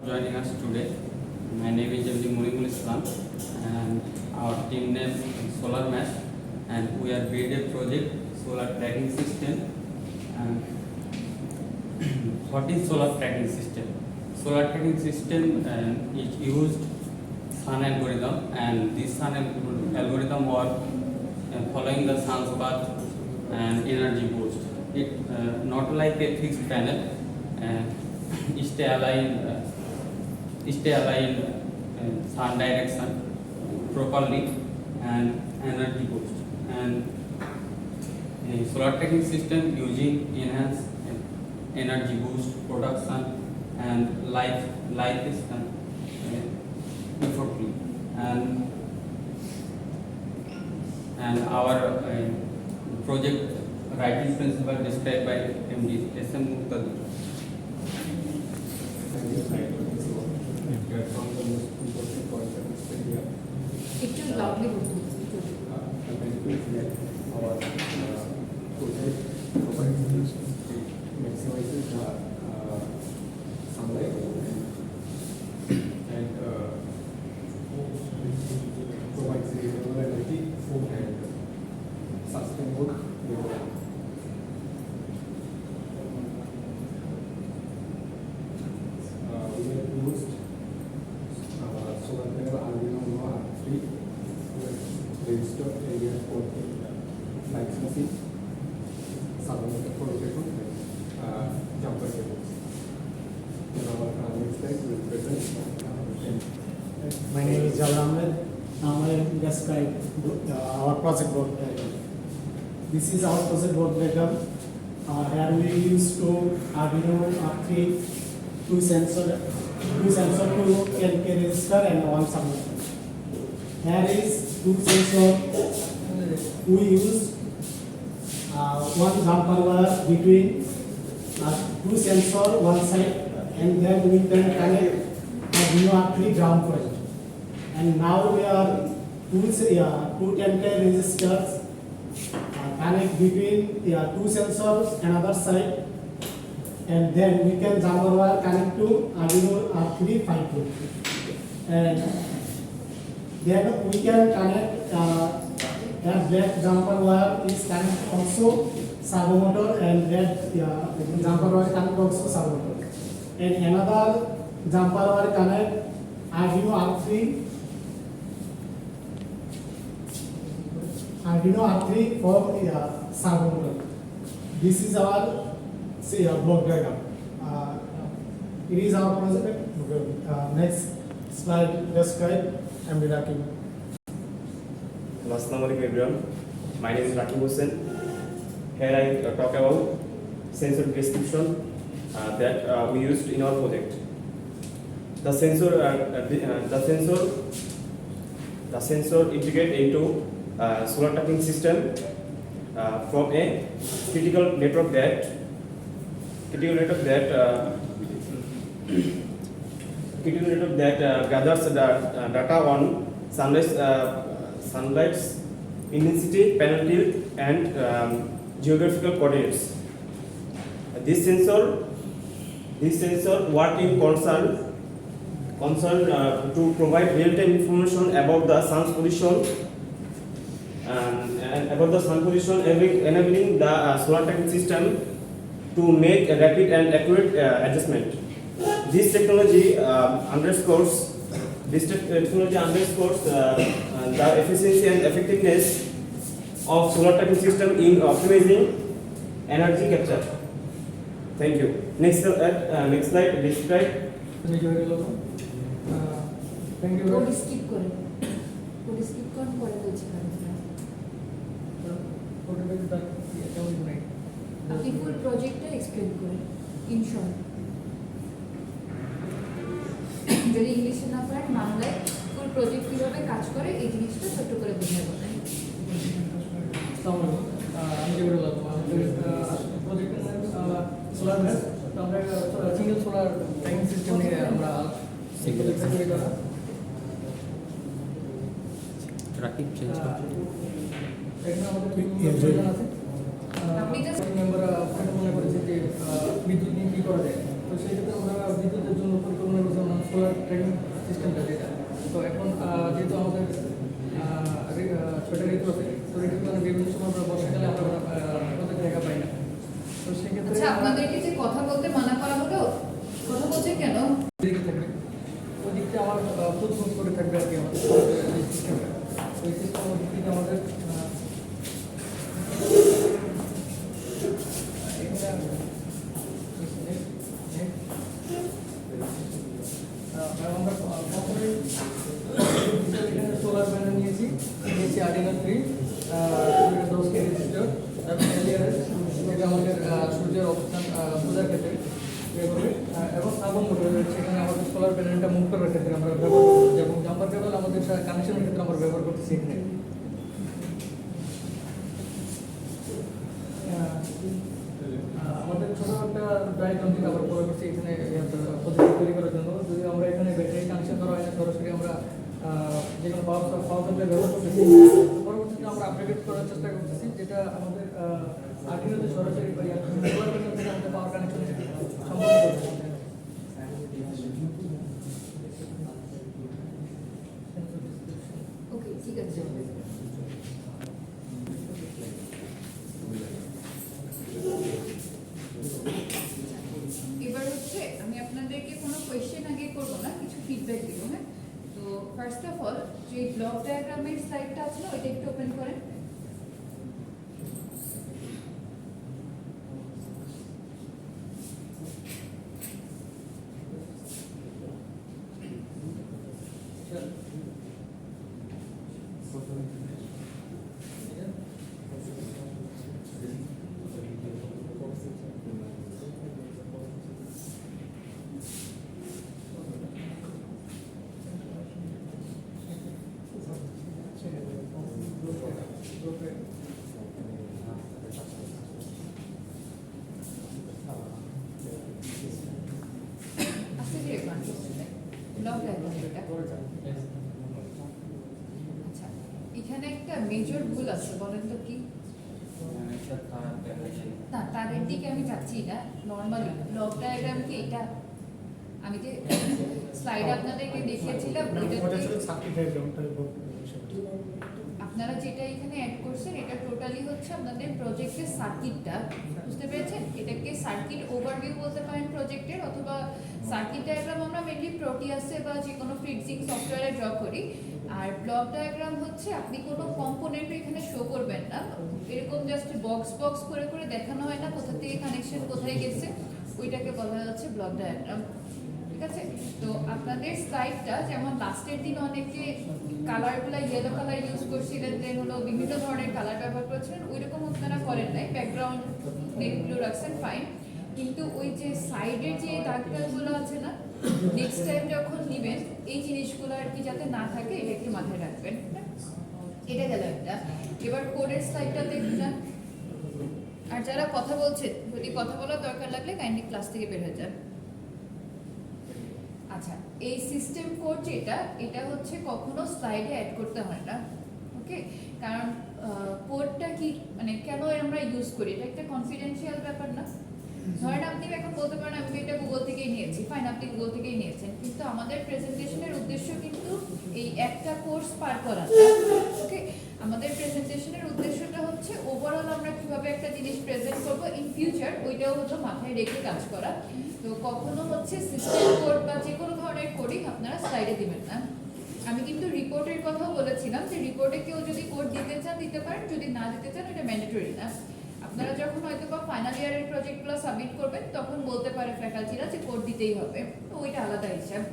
joining us today. My name is Md Munimul Islam and our team name is Solar Mesh, and we are building a project solar tracking system. And what is solar tracking system? Solar tracking system is used sun algorithm, and this sun algorithm work following the sun's path and energy boost. It not like a fixed panel. Stay aligned sun direction properly and energy boost. And solar tracking system using enhanced energy boost production and life span effortfully. And our project writing principle described by MD SM Muqtadir. It loudly our project maximizes sunlight and provides renewable energy and sustainable development. We have used solar panel Arduino R3 register area for licensing, submitted for rotation, jumper cables. Our next slide will present. My name is Jawad Ahmed. Now I will describe our project board diagram. This is our project board diagram. Here we use two Arduino R3, two sensor, two 10K register and one submitter. Here is two sensor. We use one jumper wire between two sensor one side, and then we can connect Arduino R3 ground point. And now we are two 10K resistors connect between two sensors another side, and then we can jumper wire connect to Arduino R3 5 port. And then we can connect that black jumper wire is connect also servo motor, and that jumper wire connect also servo motor. And another jumper wire connect Arduino R3 for servo motor. This is our block diagram. It is our project. Next slide describe MD Rakib. Assalamu alaikum everyone. My name is Rakib Hussain. Here I talk about sensor description that we used in our project. The sensor integrate into solar tracking system from a critical network that gathers the data on sunlight's intensity, panel tilt, and geographical coordinates. This sensor work in concern to provide real-time information about the sun's position and about the sun position, enabling the solar tracking system to make a rapid and accurate adjustment. This technology underscores the efficiency and effectiveness of solar tracking system in optimizing energy capture. Thank you. Next slide. Describe. Thank you. What is skip করে পরে বলছি আপনি ফুল প্রজেক্টটা explain করেন in short, যদি ইংলিশে না পারেন বাংলায় ফুল প্রজেক্ট কিভাবে কাজ করে এই জিনিসটা ছোট করে বোঝাবো। আমি যেগুলো বলবো আমাদের প্রজেক্টের নাম সোলার ম্যাপ। তো আমরা সিঙ্গেল সোলার ট্যাঙ্ক সিস্টেম নিয়ে আমরা প্রজেক্টটা তৈরি করা। Rakib change এখানে আমাদের আছে আপনি জাস্ট মেম্বার মনে করেছে যে বিদ্যুৎ নিয়ে কী করা যায়, তো সেই ক্ষেত্রে আমরা বিদ্যুতের জন্য পরিকল্পনা করছিলাম সোলার ট্রেকিং সিস্টেমটা যেটা, তো এখন যেহেতু আমাদের ছোটো ঋতু আছে, তো ঋতু মানে বিভিন্ন সময় আমরা বর্ষাকালে আমরা প্রজেক্ট দেখা পাই না, তো সেক্ষেত্রে আচ্ছা, আপনাদেরকে যে কথা বলতে মানা করা হলো, কথা বলছে কেন? দিকে থাকবে ওই দিকটা আমার প্রথম করে থাকবে আর কি আমাদের সিস্টেমটা, ওই সিস্টেমের দিক থেকে আমাদের আমরা প্রথমে সোলার প্যানেল নিয়েছি আর্ডিনো 3 10 কেজি রেজিস্টার, তারপর এলইআরএস যেটা আমাদের সূর্যের অবস্থান বোঝার ক্ষেত্রে এবং সাবন মোটর সেখানে আমাদের সোলার প্যানেলটা মুভ করার ক্ষেত্রে আমরা ব্যবহার করছি, এবং জাম্পার কেবল আমাদের কানেকশনের ক্ষেত্রে আমরা ব্যবহার করতেছি এখানে। আমাদের ছোটো একটা ডায়াগ্রাম থেকে আবার পরে করছি এখানে প্রজেক্ট তৈরি করার জন্য। যদি আমরা এখানে ব্যাটারি কানেকশন করা হয় না, সরাসরি আমরা যে কোনো পাওয়ার সাপ্লাই ব্যবহার করতেছি, পরবর্তীতে আমরা আপডেট করার চেষ্টা করতেছি, যেটা আমাদের আর্টিনোতে সরাসরি সোলার প্যানেল থেকে আমাদের পাওয়ার কানেকশন সম্পন্ন করতেছি। ওকে, ঠিক আছে। এবার হচ্ছে আমি আপনাদেরকে কোনো কোয়েশ্চেন আগে করবো না, কিছু ফিডব্যাক দিব। হ্যাঁ, তো ফার্স্ট অফ অল যে ব্লক ডায়াগ্রামের স্লাইডটা আছে না, ওইটা একটু ওপেন করেন। আচ্ছা, যে ব্লক ডায়াগ্রাম যেটা, আচ্ছা এখানে একটা মেজর ভুল আছে, বলেন তো কি? না, তাদের দিকে আমি যাচ্ছি না, নর্মালি ব্লক ডায়াগ্রাম কি এটা? আমি যে স্লাইড আপনাদেরকে দেখিয়েছিলাম, আপনারা যেটা এখানে অ্যাড করছেন এটা টোটালি হচ্ছে আপনাদের প্রজেক্টের সার্কিটটা, বুঝতে পেরেছেন? এটাকে সার্কিট ওভারভিউ বলতে পারেন প্রজেক্টের, অথবা সার্কিট ডায়াগ্রাম আমরা মেনলি প্রোটিয়াসে বা যে কোনো ফিজিক্স সফটওয়্যারে ড্র করি। আর ব্লক ডায়াগ্রাম হচ্ছে আপনি কোনো কম্পোনেন্ট এখানে শো করবেন না, এরকম জাস্ট বক্স বক্স করে করে দেখানো হয় না কোথা থেকে কানেকশন কোথায় গেছে, ওইটাকে বলা হচ্ছে ব্লক ডায়াগ্রাম। ঠিক আছে, তো আপনাদের স্লাইডটা যেমন লাস্টের দিন অনেকে কালারগুলো ইয়েলো কালার ইউজ করছিলেন, দেন হলো বিভিন্ন ধরনের কালার ব্যবহার করছিলেন, ওইরকম আপনারা করেন নাই, ব্যাকগ্রাউন্ড নেভি ব্লু রাখছেন, ফাইন। কিন্তু ওই যে সাইডের যে দাগগুলো আছে না, নেক্সট টাইম যখন নেবেন এই জিনিসগুলো আর কি যাতে না থাকে এটা একটু মাথায় রাখবেন। এটা গেল একটা। এবার কোডের স্লাইডটা দেখুন। আর যারা কথা বলছেন, যদি কথা বলার দরকার লাগলে কাইন্ডলি ক্লাস থেকে বের হয়ে যান। আচ্ছা, এই সিস্টেম কোড যেটা, এটা হচ্ছে কখনো স্লাইডে অ্যাড করতে হয় না, ওকে? কারণ কোডটা কি মানে কেন আমরা ইউজ করি, এটা একটা কনফিডেন্সিয়াল ব্যাপার না? ধরেন আপনি এখন বলতে পারেন আমি এটা গুগল থেকেই নিয়েছি, ফাইন, আপনি গুগল থেকেই নিয়েছেন, কিন্তু আমাদের প্রেজেন্টেশনের উদ্দেশ্য কিন্তু এই একটা কোর্স পার করা না, ওকে? আমাদের প্রেজেন্টেশনের উদ্দেশ্যটা হচ্ছে ওভারঅল আমরা কিভাবে একটা জিনিস প্রেজেন্ট করব ইন ফিউচার, ওইটাও হচ্ছে মাথায় রেখে কাজ করা। তো কখনো হচ্ছে সিস্টেম কোড বা যে কোনো ধরনের কোডিং আপনারা স্লাইডে দিবেন না। আমি কিন্তু রিপোর্টের কথাও বলেছিলাম যে রিপোর্টে কেউ যদি কোড দিতে চান দিতে পারেন, যদি না দিতে চান এটা ম্যান্ডেটরি না। আপনারা যখন হয়তো বা ফাইনাল ইয়ারের প্রজেক্টগুলো সাবমিট করবেন তখন বলতে পারে ফ্যাকাল্টিরা যে কোড দিতেই হবে, তো ওইটা আলাদা হিসাব।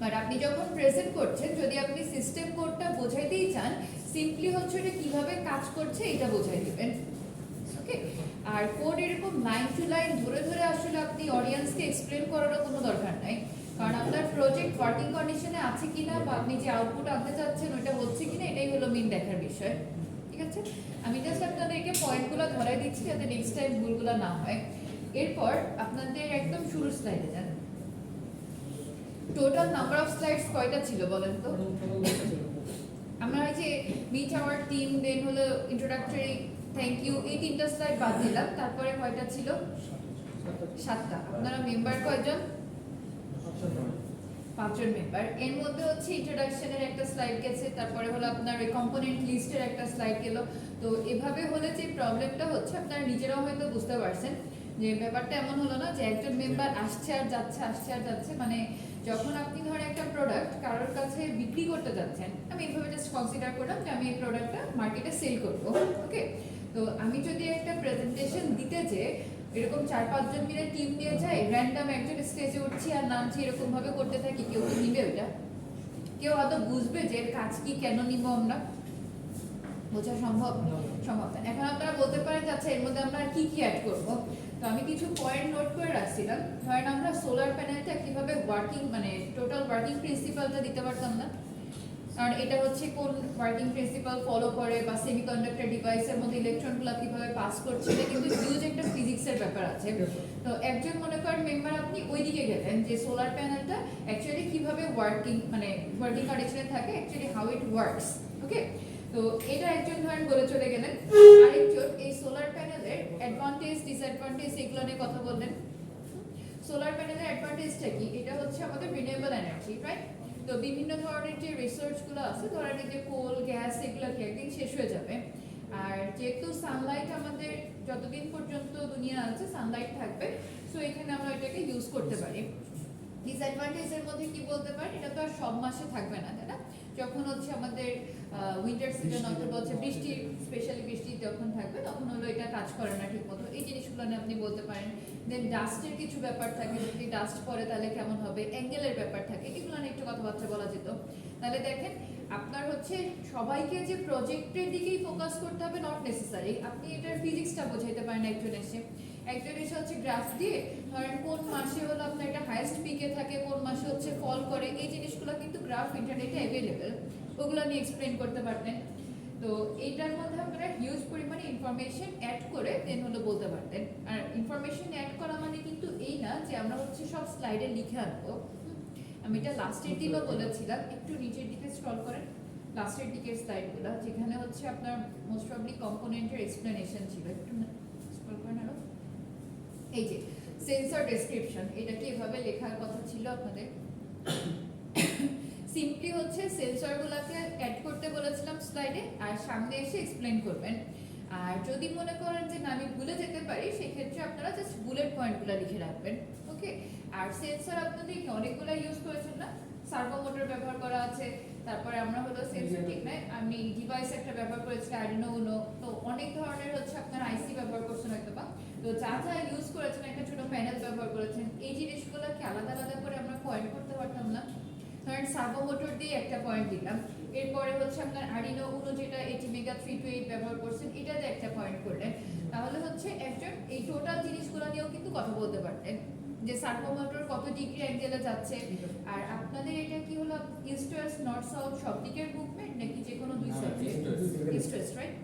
বাট আপনি যখন প্রেজেন্ট করছেন, যদি আপনি সিস্টেম কোডটা বোঝাইতেই চান, সিম্পলি হচ্ছে এটা কিভাবে কাজ করছে এটা বোঝাই দিবেন, ওকে? আর কোড এরকম লাইন টু লাইন ধরে ধরে আসলে আপনি অডিয়েন্সকে এক্সপ্লেন করারও কোনো দরকার নাই, কারণ আপনার প্রজেক্ট ওয়ার্কিং কন্ডিশনে আছে কিনা বা আপনি যে আউটপুট আনতে চাচ্ছেন ওইটা হচ্ছে কিনা, এটাই হলো মেইন দেখার বিষয়। ঠিক আছে, আমি জাস্ট আপনাদেরকে পয়েন্টগুলো ধরাই দিচ্ছি যাতে নেক্সট টাইম ভুলগুলো না হয়। এরপর আপনাদের একদম শুরুর স্লাইডে যান। টোটাল নাম্বার অফ স্লাইডস কয়টা ছিল বলেন তো? আমরা এই যে মিট আওয়ার টিম, দেন হলো ইন্ট্রোডাক্টরি, থ্যাংক ইউ, এই তিনটা স্লাইড বাদ দিলাম, তারপরে কয়টা ছিল? 7টা। আপনারা মেম্বার কয়জন? 5জন মেম্বার। এর মধ্যে হচ্ছে ইন্ট্রোডাকশনের একটা স্লাইড গেছে, তারপরে হলো আপনার ওই কম্পোনেন্ট লিস্টের একটা স্লাইড গেল। তো এভাবে হলে যে প্রবলেমটা হচ্ছে আপনারা নিজেরাও হয়তো বুঝতে পারছেন যে ব্যাপারটা এমন হলো না যে একজন মেম্বার আসছে আর যাচ্ছে, মানে যখন আপনি ধরেন একটা প্রোডাক্ট কারোর কাছে বিক্রি করতে যাচ্ছেন, আমি এইভাবে জাস্ট কনসিডার করলাম যে আমি এই প্রোডাক্টটা মার্কেটে সেল করবো, ওকে। তো আমি যদি একটা প্রেজেন্টেশন দিতে যে এরকম 4-5 জন মিলে টিম নিয়ে যাই, র্যান্ডম একজন স্টেজে উঠছি আর নামছি, এরকম ভাবে করতে থাকি, কেউ কি নিবে ওইটা? কেউ হয়তো বুঝবে যে এর কাজ কি, কেন নিব আমরা? বোঝা সম্ভব সম্ভব না। এখন আপনারা বলতে পারেন যে আচ্ছা এর মধ্যে আমরা কি কি অ্যাড করব। তো আমি কিছু পয়েন্ট নোট করে রাখছিলাম। ধরেন আমরা সোলার প্যানেলটা কিভাবে ওয়ার্কিং, মানে টোটাল ওয়ার্কিং প্রিন্সিপালটা দিতে পারতাম না, কারণ এটা হচ্ছে কোন ওয়ার্কিং প্রিন্সিপাল ফলো করে, বা সেমিকন্ডাক্টর ডিভাইসের মধ্যে ইলেকট্রনগুলো কিভাবে পাস করছে, এটা কিন্তু হিউজ একটা ফিজিক্সের ব্যাপার আছে। তো একজন মনে করেন মেম্বার আপনি ওইদিকে গেলেন যে সোলার প্যানেলটা অ্যাকচুয়ালি কিভাবে ওয়ার্কিং, মানে ওয়ার্কিং কন্ডিশনে থাকে, অ্যাকচুয়ালি হাউ ইট ওয়ার্কস, ওকে। তো এটা একজন ধরেন বলে চলে গেলেন, আরেকজন এই সোলার প্যানেলের অ্যাডভান্টেজ ডিসঅ্যাডভান্টেজ এগুলো নিয়ে কথা বললেন। সোলার প্যানেলের অ্যাডভান্টেজটা কি? এটা হচ্ছে আমাদের রিনিউয়েবল এনার্জি, রাইট? তো বিভিন্ন ধরনের যে রিসার্চগুলো আছে, ধরেন যে কোল, গ্যাস, এগুলো কি একদিন শেষ হয়ে যাবে। আর যেহেতু সানলাইট আমাদের যতদিন পর্যন্ত দুনিয়া আছে সানলাইট থাকবে, সো এখানে আমরা এটাকে ইউজ করতে পারি। ডিসঅ্যাডভান্টেজের মধ্যে কি বলতে পারি, এটা তো আর সব মাসে থাকবে না, তাই না? যখন হচ্ছে আমাদের উইন্টার সিজন অথবা হচ্ছে বৃষ্টি, স্পেশালি বৃষ্টি যখন থাকবে তখন হলো এটা কাজ করে না ঠিক মতো, এই জিনিসগুলো নিয়ে আপনি বলতে পারেন। দেন ডাস্টের কিছু ব্যাপার থাকে, যদি ডাস্ট পড়ে তাহলে কেমন হবে, অ্যাঙ্গেলের ব্যাপার থাকে, এগুলো নিয়ে একটু কথাবার্তা বলা যেত। তাহলে দেখেন আপনার হচ্ছে সবাইকে যে প্রজেক্টের দিকেই ফোকাস করতে হবে নট নেসেসারি, আপনি এটার ফিজিক্সটা বোঝাইতে পারেন একজন এসে হচ্ছে গ্রাফ দিয়ে, ধরেন কোন মাসে হলো আপনার এটা হাইয়েস্ট পিকে থাকে, কোন মাসে হচ্ছে ফল করে, এই জিনিসগুলো কিন্তু গ্রাফ ইন্টারনেটে অ্যাভেলেবেল, ওগুলো নিয়ে এক্সপ্লেন করতে পারতেন। তো এইটার মধ্যে আপনারা হিউজ পরিমাণে ইনফরমেশন অ্যাড করে দেন হলো বলতে পারতেন। আর ইনফরমেশন অ্যাড করা মানে কিন্তু এই না যে আমরা হচ্ছে সব স্লাইডে লিখে আনবো। আমি এটা লাস্টের দিকেও বলেছিলাম, একটু নিচের দিকে স্ক্রল করেন, লাস্টের দিকের স্লাইডগুলো যেখানে হচ্ছে আপনার মোস্ট প্রবলি কম্পোনেন্টের এক্সপ্লেনেশন ছিল, একটু স্ক্রল করেন আরো। এই যে সেন্সর ডেসক্রিপশন, এটা কি এভাবে লেখার কথা ছিল আপনাদের? সিম্পলি হচ্ছে সেন্সরগুলোকে অ্যাড করতে বলেছিলাম স্লাইডে, আর সামনে এসে এক্সপ্লেন করবেন। আর যদি মনে করেন যে না আমি ভুলে যেতে পারি, সেক্ষেত্রে আপনারা জাস্ট বুলেট পয়েন্টগুলো লিখে রাখবেন, ওকে। আর সেন্সর আপনাদের অনেকগুলো ইউজ করেছেন না, সার্ভো মোটর ব্যবহার করা আছে, তারপরে আমরা হলো সেন্সর ঠিক নাই, আমি ডিভাইস একটা ব্যবহার করেছি আরডিনো উনো, তো অনেক ধরনের হচ্ছে আপনার আইসি ব্যবহার করছেন হয়তো বা, তো যা যা ইউজ করেছেন, একটা ছোট প্যানেল ব্যবহার করেছেন, এই জিনিসগুলোকে আলাদা আলাদা করে আমরা পয়েন্ট করতে পারতাম না? ধরেন সার্ভো মোটর দিয়ে একটা পয়েন্ট দিলাম, এরপরে হচ্ছে আপনার আরডিনো উনো যেটা ATmega 328 ব্যবহার করছেন, এটাতে একটা পয়েন্ট করলেন, তাহলে হচ্ছে একজন এই টোটাল জিনিসগুলো নিয়েও কিন্তু কথা বলতে পারতেন যে সার্ভো মোটর কত ডিগ্রি অ্যাঙ্গেলে যাচ্ছে, আর আপনাদের এটা কি হলো ইস্ট ওয়েস্ট নর্থ সাউথ সব দিকের মুভমেন্ট নাকি যে কোনো দুই সাইডে? East West, right?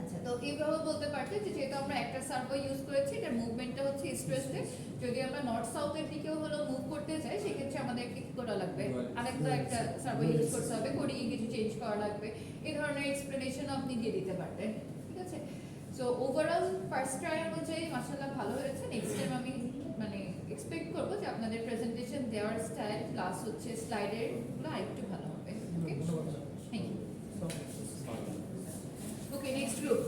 আচ্ছা, তো এইভাবে বলতে পারতে যে যেহেতু আমরা একটা সার্ভো ইউজ করেছি, এটার মুভমেন্টটা হচ্ছে ইস্ট ওয়েস্টে, যদি আমরা নর্থ সাউথের দিকেও হলো মুভ করতে চাই, সেক্ষেত্রে আমাদের কি করা লাগবে, আরেকটা একটা সার্ভো ইউজ করতে হবে, কোডিং কিছু চেঞ্জ করা লাগবে, এই ধরনের এক্সপ্লেনেশন আপনি দিয়ে দিতে পারতেন, ঠিক আছে? সো ওভারঅল ফার্স্ট ট্রাই অনুযায়ী মাশাআল্লাহ ভালো হয়েছে। নেক্সট টাইম আমি মানে এক্সপেক্ট করবো যে আপনাদের প্রেজেন্টেশন দেওয়ার স্টাইল প্লাস হচ্ছে স্লাইডের গুলো আরেকটু ভালো হবে, okay? Thank you. Okay, next group.